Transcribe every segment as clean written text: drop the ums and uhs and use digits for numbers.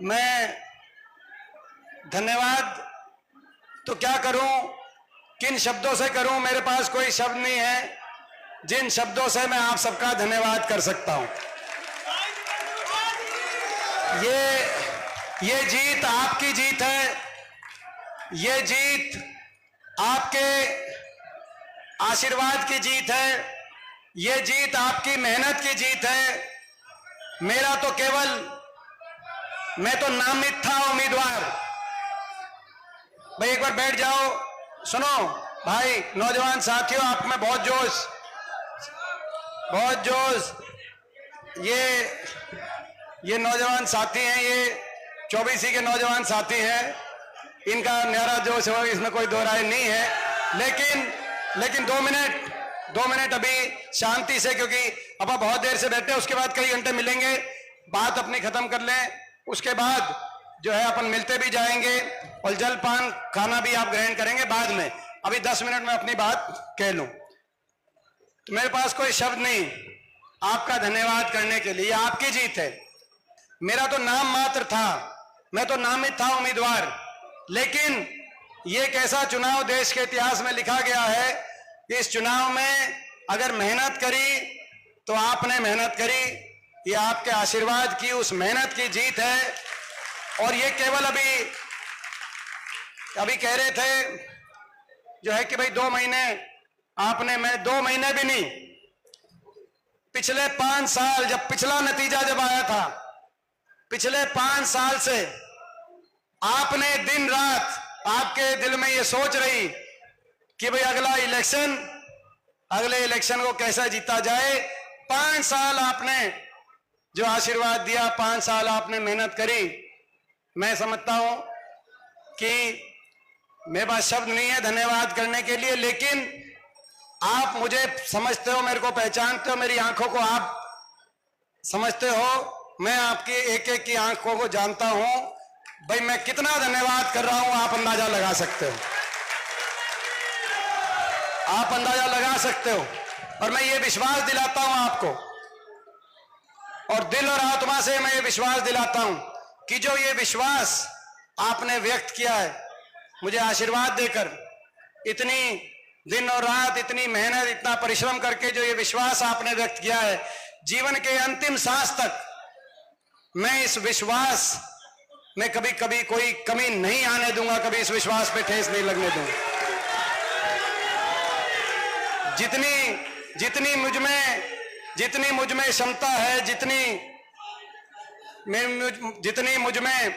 मैं धन्यवाद तो क्या करूं, किन शब्दों से करूं, मेरे पास कोई शब्द नहीं है जिन शब्दों से मैं आप सबका धन्यवाद कर सकता हूं। ये जीत आपकी जीत है, ये जीत आपके आशीर्वाद की जीत है, ये जीत आपकी मेहनत की जीत है। मेरा तो केवल, मैं तो नामित था उम्मीदवार। भाई एक बार बैठ जाओ, सुनो भाई, नौजवान साथियों, आप में बहुत जोश, बहुत जोश। ये नौजवान साथी हैं, ये 24 के नौजवान साथी हैं, इनका न्यारा जोश हो, इसमें कोई दो राय नहीं है। लेकिन 2 मिनट अभी शांति से, क्योंकि अब आप बहुत देर से बैठे, उसके बाद कई घंटे मिलेंगे, बात अपनी खत्म कर लें, उसके बाद जो है अपन मिलते भी जाएंगे और जलपान खाना भी आप ग्रहण करेंगे बाद में। अभी 10 मिनट में अपनी बात कह लूं तो मेरे पास कोई शब्द नहीं आपका धन्यवाद करने के लिए। आपकी जीत है, मेरा तो नाम मात्र था, मैं तो नामित था उम्मीदवार। लेकिन ये एक ऐसा चुनाव देश के इतिहास में लिखा गया है कि इस चुनाव में अगर मेहनत करी तो आपने मेहनत करी, ये आपके आशीर्वाद की उस मेहनत की जीत है। और ये केवल अभी कह रहे थे जो है कि भाई 2 महीने आपने, मैं 2 महीने भी नहीं, पिछले 5 साल, जब पिछला नतीजा जब आया था, पिछले 5 साल से आपने दिन रात, आपके दिल में ये सोच रही कि भाई अगले इलेक्शन को कैसा जीता जाए। 5 साल आपने जो आशीर्वाद दिया, 5 साल आपने मेहनत करी। मैं समझता हूं कि मेरे पास शब्द नहीं है धन्यवाद करने के लिए, लेकिन आप मुझे समझते हो, मेरे को पहचानते हो, मेरी आंखों को आप समझते हो, मैं आपकी एक एक की आंखों को जानता हूं। भाई मैं कितना धन्यवाद कर रहा हूं, आप अंदाजा लगा सकते हो, आप अंदाजा लगा सकते हो। और मैं ये विश्वास दिलाता हूं आपको, और दिल और आत्मा से मैं ये विश्वास दिलाता हूं कि जो ये विश्वास आपने व्यक्त किया है मुझे आशीर्वाद देकर, इतनी दिन और रात, इतनी मेहनत, इतना परिश्रम करके जो ये विश्वास आपने व्यक्त किया है, जीवन के अंतिम सांस तक मैं इस विश्वास में कभी कोई कमी नहीं आने दूंगा, कभी इस विश्वास पे ठेस नहीं लगने दूंगा। जितनी मुझ में क्षमता है, जितनी मुझ में,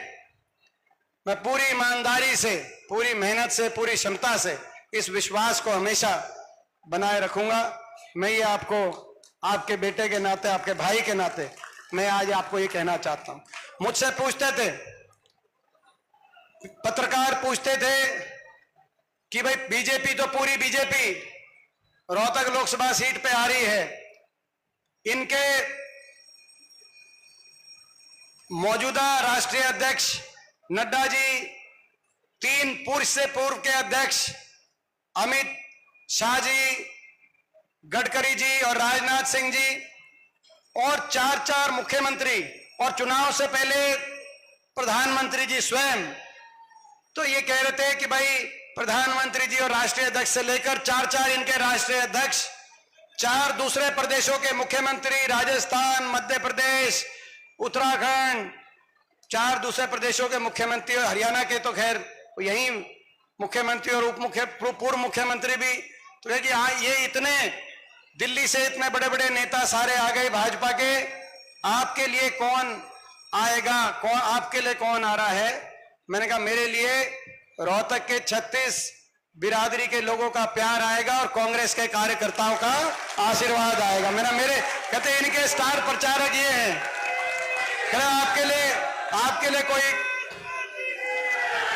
मैं पूरी ईमानदारी से, पूरी मेहनत से, पूरी क्षमता से इस विश्वास को हमेशा बनाए रखूंगा। मैं ये आपको, आपके बेटे के नाते, आपके भाई के नाते, मैं आज आपको ये कहना चाहता हूं। मुझसे पूछते थे, पत्रकार पूछते थे कि भाई बीजेपी तो पूरी बीजेपी रोहतक लोकसभा सीट पे आ रही है, इनके मौजूदा राष्ट्रीय अध्यक्ष नड्डा जी, 3 पूर्व से पूर्व के अध्यक्ष अमित शाह जी, गडकरी जी और राजनाथ सिंह जी, और 4 मुख्यमंत्री, और चुनाव से पहले प्रधानमंत्री जी स्वयं, तो ये कह रहे थे कि भाई प्रधानमंत्री जी और राष्ट्रीय अध्यक्ष से लेकर 4 इनके राष्ट्रीय अध्यक्ष, 4 दूसरे प्रदेशों के मुख्यमंत्री, राजस्थान, मध्य प्रदेश, उत्तराखंड, 4 दूसरे प्रदेशों के मुख्यमंत्री, और हरियाणा के तो खैर यही मुख्यमंत्री और पूर्व मुख्यमंत्री भी। तो है कि ये इतने, दिल्ली से इतने बड़े बड़े नेता सारे आ गए भाजपा के, आपके लिए कौन आएगा, आपके लिए कौन आ रहा है? मैंने कहा मेरे लिए रोहतक के 36 बिरादरी के लोगों का प्यार आएगा और कांग्रेस के कार्यकर्ताओं का आशीर्वाद आएगा। मेरे कहते इनके स्टार प्रचारक ये हैं, कहते आपके लिए कोई,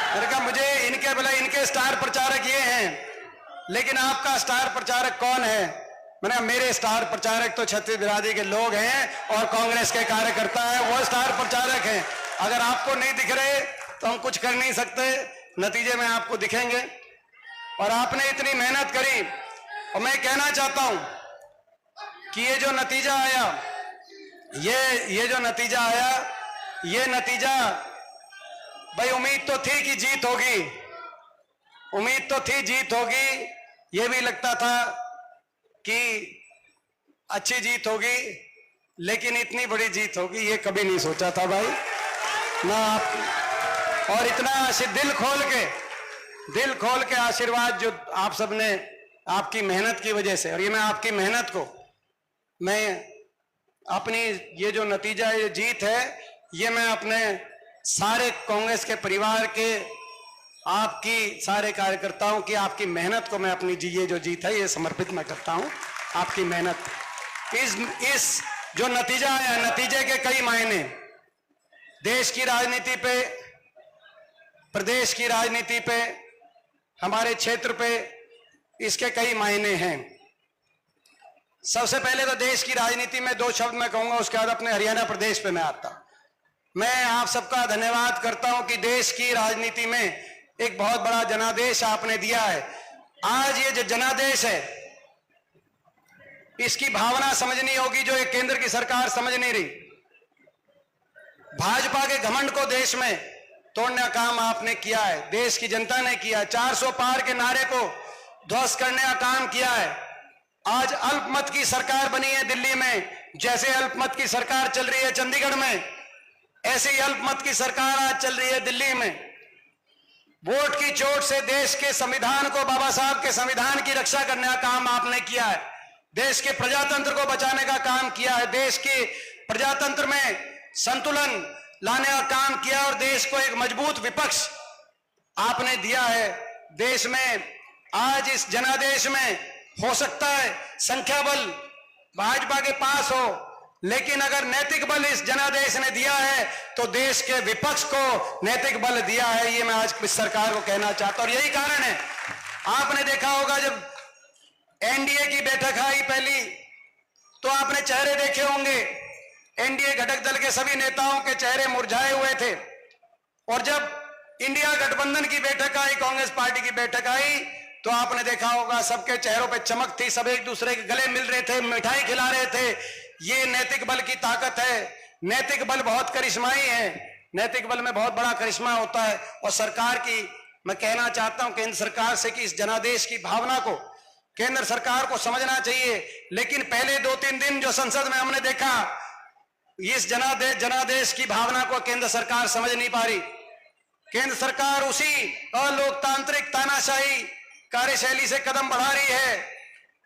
मैंने कहा मुझे इनके, बोला इनके स्टार प्रचारक ये हैं, लेकिन आपका स्टार प्रचारक कौन है? मैंने कहा मेरे स्टार प्रचारक तो 36 बिरादरी के लोग हैं और कांग्रेस के कार्यकर्ता हैं, वो स्टार प्रचारक हैं। अगर आपको नहीं दिख रहे तो हम कुछ कर नहीं सकते, नतीजे में आपको दिखेंगे। और आपने इतनी मेहनत करी, और मैं कहना चाहता हूं कि ये जो नतीजा आया, ये जो नतीजा आया, ये नतीजा भाई उम्मीद तो थी कि जीत होगी, उम्मीद तो थी जीत होगी, यह भी लगता था कि अच्छी जीत होगी, लेकिन इतनी बड़ी जीत होगी ये कभी नहीं सोचा था भाई ना आप। और इतना दिल खोल के आशीर्वाद जो आप सबने आपकी मेहनत की वजह से, और ये मैं आपकी मेहनत को, मैं अपनी ये जो नतीजा ये जीत है ये मैं अपने सारे कांग्रेस के परिवार के, आपकी सारे कार्यकर्ताओं की आपकी मेहनत को मैं अपनी ये जो जीत है ये समर्पित मैं करता हूं। आपकी मेहनत, इस जो नतीजा आया, नतीजे के कई मायने देश की राजनीति पे, प्रदेश की राजनीति पे, हमारे क्षेत्र पे, इसके कई मायने हैं। सबसे पहले तो देश की राजनीति में दो शब्द मैं कहूंगा, उसके बाद अपने हरियाणा प्रदेश पे मैं आता हूं। मैं आप सबका धन्यवाद करता हूं कि देश की राजनीति में एक बहुत बड़ा जनादेश आपने दिया है। आज ये जो जनादेश है इसकी भावना समझनी होगी जो एक केंद्र की सरकार समझ नहीं रही। भाजपा के घमंड को देश में तोड़ने का काम आपने किया है, देश की जनता ने किया है। 400 पार के नारे को ध्वस्त करने का काम किया है। आज अल्पमत की सरकार बनी है दिल्ली में, जैसे अल्पमत की सरकार चल रही है चंडीगढ़ में, ऐसे ही अल्पमत की सरकार आज चल रही है दिल्ली में। वोट की चोट से देश के संविधान को, बाबा साहब के संविधान की रक्षा करने का काम आपने किया है, देश के प्रजातंत्र को बचाने का काम किया है, देश के प्रजातंत्र में संतुलन लाने का काम किया और देश को एक मजबूत विपक्ष आपने दिया है। देश में आज इस जनादेश में हो सकता है संख्या बल भाजपा के पास हो, लेकिन अगर नैतिक बल इस जनादेश ने दिया है तो देश के विपक्ष को नैतिक बल दिया है। ये मैं आज इस सरकार को कहना चाहता हूं। और यही कारण है, आपने देखा होगा जब एनडीए की बैठक आई पहली, तो आपने चेहरे देखे होंगे, एनडीए घटक दल के सभी नेताओं के चेहरे मुरझाए हुए थे। और जब इंडिया गठबंधन की बैठक आई, कांग्रेस पार्टी की बैठक आई, तो आपने देखा होगा सबके चेहरों पे चमक थी, सब एक दूसरे के गले मिल रहे थे, मिठाई खिला रहे थे। ये नैतिक बल की ताकत है। नैतिक बल बहुत करिश्माई है, नैतिक बल में बहुत बड़ा करिश्मा होता है। और सरकार की मैं कहना चाहता हूं केंद्र सरकार से कि इस जनादेश की भावना को केंद्र सरकार को समझना चाहिए। लेकिन पहले 2-3 दिन जो संसद में हमने देखा, इस जनादेश की भावना को केंद्र सरकार समझ नहीं पा रही। केंद्र सरकार उसी अलोकतांत्रिक तानाशाही कार्यशैली से कदम बढ़ा रही है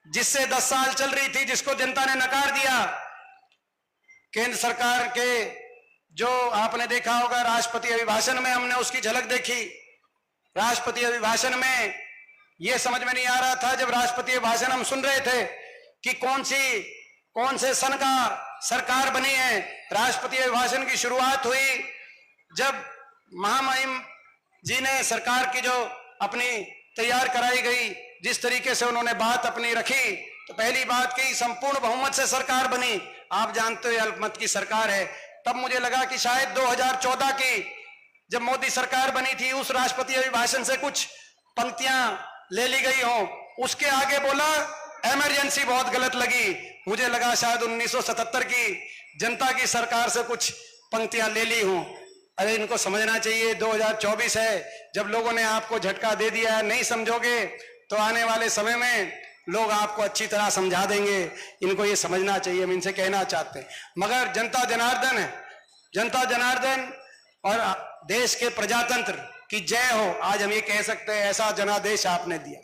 जिससे 10 साल चल रही थी, जिसको जनता ने नकार दिया। केंद्र सरकार के जो आपने देखा होगा राष्ट्रपति अभिभाषण में, हमने उसकी झलक देखी। राष्ट्रपति अभिभाषण में यह समझ में नहीं आ रहा था, जब राष्ट्रपति अभिभाषण हम सुन रहे थे कि कौन से सन का सरकार बनी है। राष्ट्रपति अभिभाषण की शुरुआत हुई जब महामहिम जी ने सरकार की जो अपनी तैयार कराई गई, जिस तरीके से उन्होंने बात अपनी रखी, तो पहली बात की संपूर्ण बहुमत से सरकार बनी। आप जानते हो अल्पमत की सरकार है। तब मुझे लगा कि शायद 2014 की जब मोदी सरकार बनी थी, उस राष्ट्रपति अभिभाषण से कुछ पंक्तियां ले ली गई हो। उसके आगे बोला इमरजेंसी, बहुत गलत लगी। मुझे लगा शायद 1977 की जनता की सरकार से कुछ पंक्तियां ले ली हों। अरे इनको समझना चाहिए 2024 है, जब लोगों ने आपको झटका दे दिया है, नहीं समझोगे तो आने वाले समय में लोग आपको अच्छी तरह समझा देंगे। इनको ये समझना चाहिए, हम इनसे कहना चाहते हैं। मगर जनता जनार्दन है, जनता जनार्दन और देश के प्रजातंत्र की जय हो, आज हम ये कह सकते हैं। ऐसा जनादेश आपने दिया।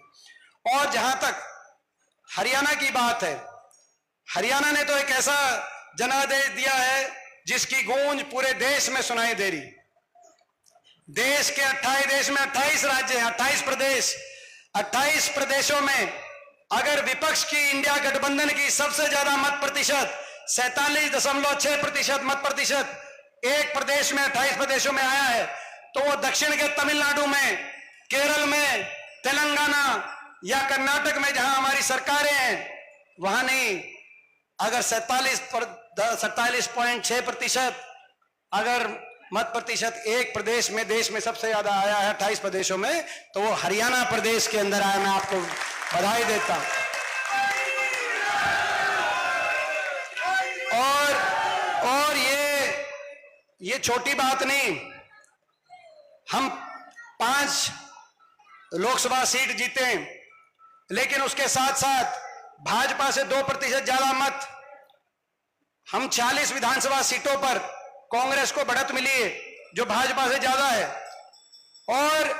और जहां तक हरियाणा की बात है, हरियाणा ने तो एक ऐसा जनादेश दिया है जिसकी गूंज पूरे देश में सुनाई दे रही। देश के 28 राज्य हैं, 28 प्रदेश, 28 प्रदेशों में अगर विपक्ष की इंडिया गठबंधन की सबसे ज्यादा मत प्रतिशत 47.6% मत प्रतिशत एक प्रदेश में 28 प्रदेशों में आया है, तो वो दक्षिण के तमिलनाडु में, केरल में, तेलंगाना या कर्नाटक में जहां हमारी सरकारें हैं वहां नहीं। अगर 47.6% अगर मत प्रतिशत एक प्रदेश में देश में सबसे ज्यादा आया है 28 प्रदेशों में, तो वो हरियाणा प्रदेश के अंदर आया। मैं आपको बधाई देता हूं। और ये छोटी बात नहीं, हम 5 लोकसभा सीट जीते, लेकिन उसके साथ साथ भाजपा से 2% ज्यादा मत, हम 40 विधानसभा सीटों पर कांग्रेस को बढ़त मिली है जो भाजपा से ज्यादा है, और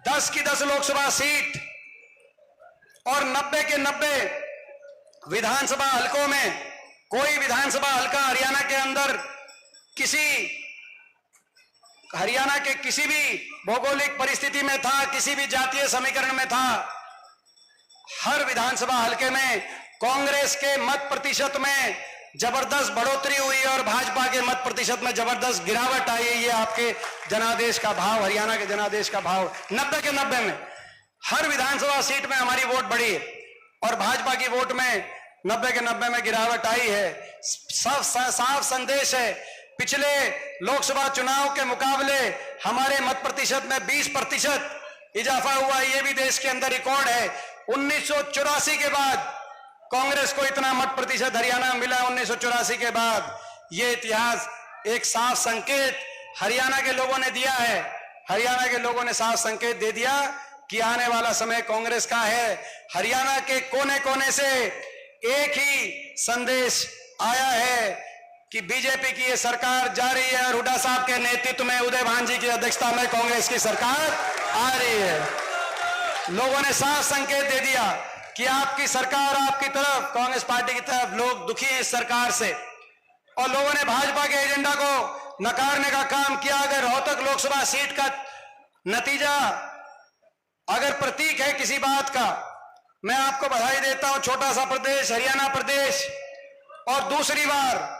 10 की 10 लोकसभा सीट और 90 के 90 विधानसभा हलकों में कोई विधानसभा हलका हरियाणा के अंदर हरियाणा के किसी भी भौगोलिक परिस्थिति में था, किसी भी जातीय समीकरण में था, हर विधानसभा हलके में कांग्रेस के मत प्रतिशत में जबरदस्त बढ़ोतरी हुई और भाजपा के मत प्रतिशत में जबरदस्त गिरावट आई है। ये आपके जनादेश का भाव, हरियाणा के जनादेश का भाव। 90 के 90 में हर विधानसभा सीट में हमारी वोट बढ़ी है और भाजपा की वोट में 90 के 90 में गिरावट आई है। साफ संदेश है, पिछले लोकसभा चुनाव के मुकाबले हमारे मत प्रतिशत में 20% इजाफा हुआ है। ये भी देश के अंदर रिकॉर्ड है। 1984 के बाद कांग्रेस को इतना मत प्रतिशत हरियाणा में मिला। 1984 के बाद ये इतिहास एक साफ संकेत हरियाणा के लोगों ने दिया है। हरियाणा के लोगों ने साफ संकेत दे दिया कि आने वाला समय कांग्रेस का है। हरियाणा के कोने कोने से एक ही संदेश आया है कि बीजेपी की ये सरकार जा रही है और हुड्डा साहब के नेतृत्व में, उदय भानजी की अध्यक्षता में कांग्रेस की सरकार आ रही है। लोगों ने साफ संकेत दे दिया कि आपकी सरकार, आपकी तरफ, कांग्रेस पार्टी की तरफ लोग दुखी हैं इस सरकार से, और लोगों ने भाजपा के एजेंडा को नकारने का काम किया। अगर रोहतक लोकसभा सीट का नतीजा अगर प्रतीक है किसी बात का, मैं आपको बधाई देता हूं। छोटा सा प्रदेश हरियाणा प्रदेश, और दूसरी बार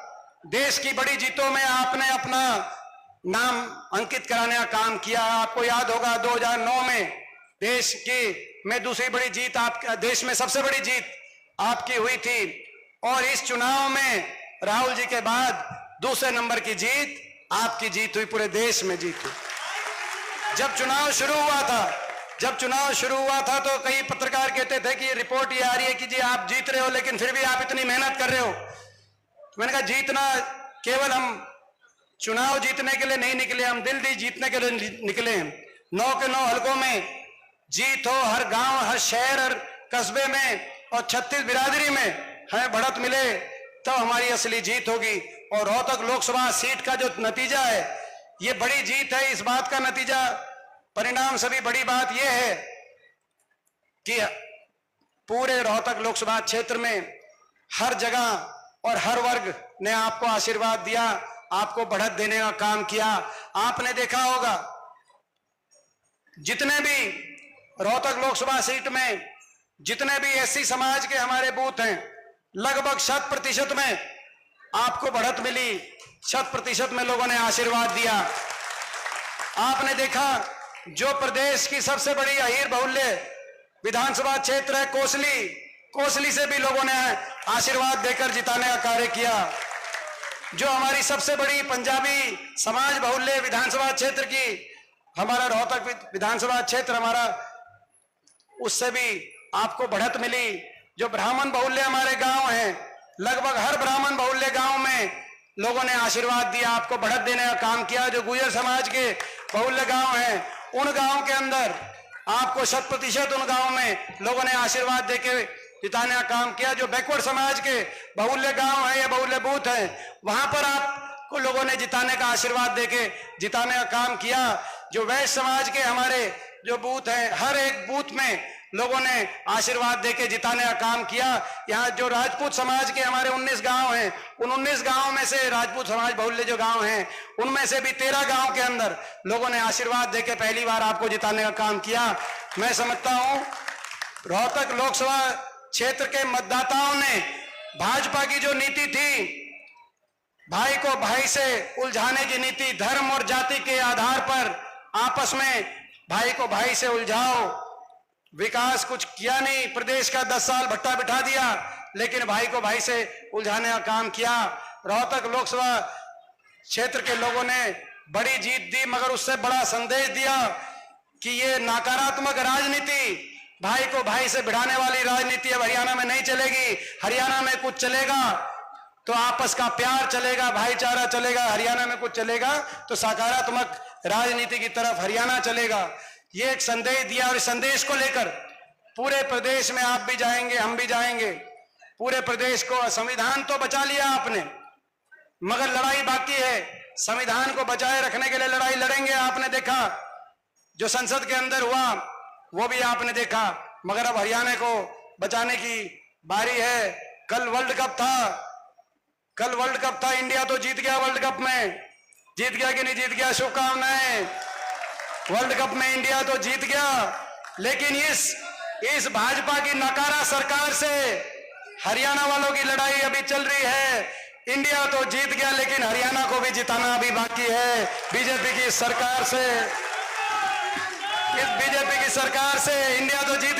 देश की बड़ी जीतों में आपने अपना नाम अंकित कराने का काम किया। आपको याद होगा 2009 में देश की में दूसरी बड़ी जीत, देश में सबसे बड़ी जीत आपकी हुई थी, और इस चुनाव में राहुल जी के बाद दूसरे नंबर की जीत आपकी जीत हुई, पूरे देश में जीत हुई। जब चुनाव शुरू हुआ था तो कई पत्रकार कहते थे कि रिपोर्ट ये आ रही है कि जी आप जीत रहे हो, लेकिन फिर भी आप इतनी मेहनत कर रहे हो। मैंने कहा जीतना केवल हम चुनाव जीतने के लिए नहीं निकले, हम दिल दी जीतने के लिए निकले हैं। 9 के 9 हलकों में जीत हो, हर गांव, हर शहर, हर कस्बे में और 36 बिरादरी में हमें बढ़त मिले तो हमारी असली जीत होगी। और रोहतक लोकसभा सीट का जो नतीजा है ये बड़ी जीत है। इस बात का नतीजा, परिणाम सभी बड़ी बात यह है कि पूरे रोहतक लोकसभा क्षेत्र में हर जगह और हर वर्ग ने आपको आशीर्वाद दिया, आपको बढ़त देने का काम किया। आपने देखा होगा जितने भी रोहतक लोकसभा सीट में जितने भी एससी समाज के हमारे बूथ हैं, लगभग 100% में आपको बढ़त मिली, 100% में लोगों ने आशीर्वाद दिया। आपने देखा जो प्रदेश की सबसे बड़ी अहीर बहुल्य विधानसभा क्षेत्र है कोसली से भी लोगों ने आशीर्वाद देकर जिताने का कार्य किया। जो हमारी सबसे बड़ी पंजाबी समाज बहुल्य विधानसभा क्षेत्र की, हमारा रोहतक विधानसभा क्षेत्र हमारा, उससे भी आपको बढ़त मिली। जो ब्राह्मण बहुल्य हमारे गांव हैं, लगभग हर ब्राह्मण बहुल्य गांव में लोगों ने आशीर्वाद दिया, आपको बढ़त देने का काम किया। जो गुर्जर समाज के बहुल्य गांव हैं, उन गांव के अंदर आपको 100% उन गांव में लोगों ने आशीर्वाद देके जिताने का काम किया। जो बैकवर्ड समाज के बहुल्य गांव है या बहुल्य बूथ है, वहां पर आपको लोगों ने जिताने का आशीर्वाद देके जिताने का काम किया। जो वैश्य समाज के हमारे जो बूथ हैं, हर एक बूथ में लोगों ने आशीर्वाद देके जिताने का काम किया। यहाँ जो राजपूत समाज के हमारे 19 गांव हैं, उन 19 गांव में से राजपूत समाज बहुल्य जो गांव हैं, उनमें से भी 13 गांव के अंदर लोगों ने आशीर्वाद देके पहली बार आपको जिताने का काम किया। मैं समझता हूं रोहतक लोकसभा क्षेत्र के मतदाताओं ने भाजपा की जो नीति थी, भाई को भाई से उलझाने की नीति, धर्म और जाति के आधार पर आपस में भाई को भाई से उलझाओ, विकास कुछ किया नहीं, प्रदेश का 10 साल भट्टा बिठा दिया, लेकिन भाई को भाई से उलझाने का काम किया। रोहतक लोकसभा क्षेत्र के लोगों ने बड़ी जीत दी, मगर उससे बड़ा संदेश दिया कि ये नकारात्मक राजनीति, भाई को भाई से भिड़ाने वाली राजनीति अब हरियाणा में नहीं चलेगी। हरियाणा में कुछ चलेगा तो आपस का प्यार चलेगा, भाईचारा चलेगा, हरियाणा में कुछ चलेगा तो सकारात्मक राजनीति की तरफ हरियाणा चलेगा। ये एक संदेश दिया और इस संदेश को लेकर पूरे प्रदेश में आप भी जाएंगे, हम भी जाएंगे। पूरे प्रदेश को संविधान तो बचा लिया आपने, मगर लड़ाई बाकी है। संविधान को बचाए रखने के लिए लड़ाई लड़ेंगे। आपने देखा जो संसद के अंदर हुआ वो भी आपने देखा, मगर अब हरियाणा को बचाने की बारी है। कल वर्ल्ड कप था, इंडिया तो जीत गया वर्ल्ड कप में। जीत गया कि नहीं जीत गया? शुभकामनाएं। वर्ल्ड कप में इंडिया तो जीत गया, लेकिन इस भाजपा की नकारा सरकार से हरियाणा वालों की लड़ाई अभी चल रही है। इंडिया तो जीत गया, लेकिन हरियाणा को भी जिताना अभी बाकी है। बीजेपी की सरकार से, इस बीजेपी की सरकार से इंडिया तो जीत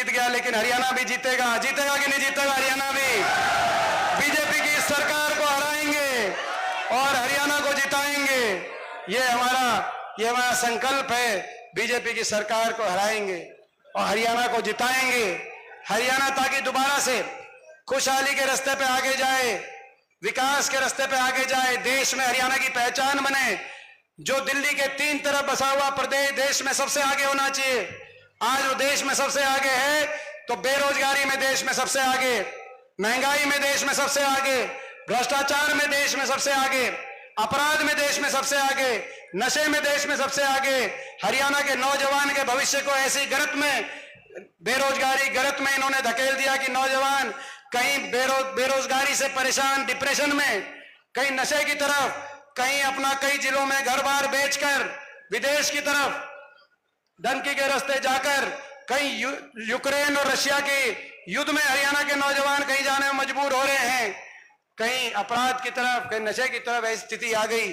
गया, लेकिन हरियाणा भी जीतेगा। जीतेगा कि नहीं जीतेगा? हरियाणा भी। बीजेपी की सरकार को हराएंगे और हरियाणा को जिताएंगे। ये हमारा संकल्प है। बीजेपी की सरकार को हराएंगे और हरियाणा को जिताएंगे। हरियाणा ताकि दोबारा से खुशहाली के रास्ते पे आगे जाए, विकास के रास्ते पे आगे जाए, देश में हरियाणा की पहचान बने। जो दिल्ली के 3 तरफ बसा हुआ प्रदेश देश में सबसे आगे होना चाहिए। आज वो देश में सबसे आगे है, तो बेरोजगारी में देश में सबसे आगे, महंगाई में देश में सबसे आगे, भ्रष्टाचार में देश में सबसे आगे, अपराध में देश में सबसे आगे, नशे में देश में सबसे आगे। हरियाणा के नौजवान के भविष्य को ऐसी गर्त में, बेरोजगारी गर्त में इन्होंने धकेल दिया कि नौजवान कहीं बेरोजगारी से परेशान, डिप्रेशन में, कहीं नशे की तरफ, कहीं अपना कई जिलों में घर बार बेचकर विदेश की तरफ धमकी के रास्ते जाकर, कहीं यूक्रेन और रशिया के युद्ध में हरियाणा के नौजवान कहीं जाने में मजबूर हो रहे हैं, कहीं अपराध की तरफ, कहीं नशे की तरफ ऐसी स्थिति आ गई।